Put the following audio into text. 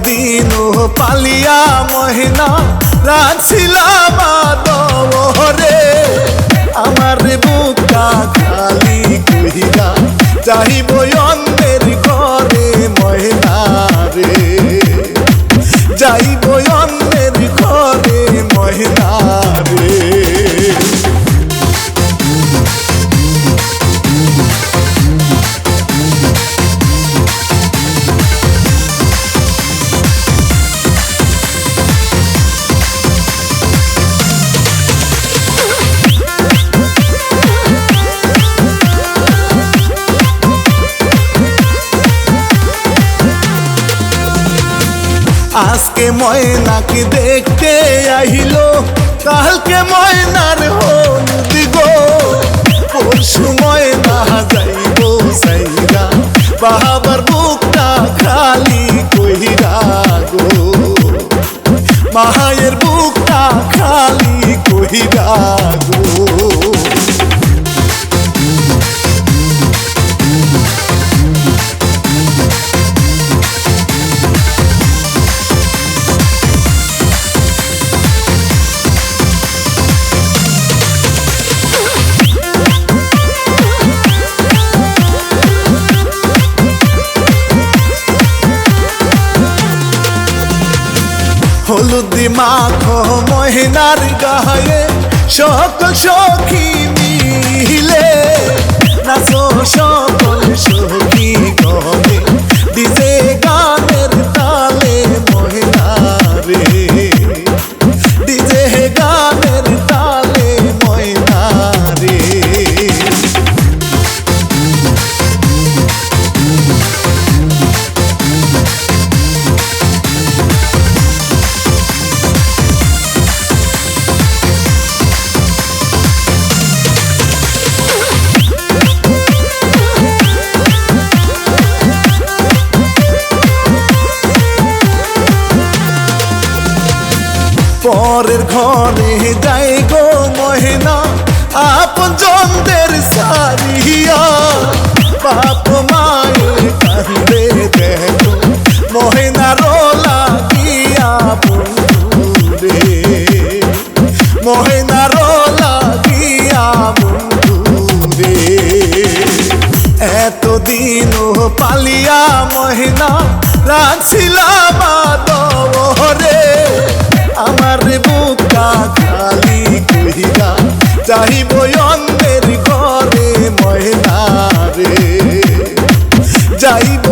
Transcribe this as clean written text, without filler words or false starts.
এতদিন পালিয়া মহিনা রাখছিলাম আদরে আমার বুকটা খালি কহিরা চাহিব অন্যের ঘরে মহিনা রে যাইব অন্যের ঘরে মহিনা রে। আজকে ময়নাকে দেখতে আহিলো কালকে ময়নার হলুদ গো পরশু ময়না যাইব সাইরা বাবার বুকটা খালি কইরা গো মায়ের বুকটা খালি কইরা গো। হলুদ মাখো মহিনার গায়ে সকল সখী মিলে নাচো সকল সখী গনে ডিজে গানের তালে মহিনা রে ডিজে গানের তালে মহিনা রে। পরের ঘরে যাই গো মহিনা আপন জনদের সারিয়া বাপ মায়ের কান্দে দেখো মহিনা রোলা গিয়া বন্ধু রে মহিনা রোলা গিয়া বন্ধু রে। এতদিন পালিয়া মহিনা রাখছিলাম আদরে আমার বুকটা খালি কহিরা চাহিব অন্যের ঘরে মহিনা রে যাইব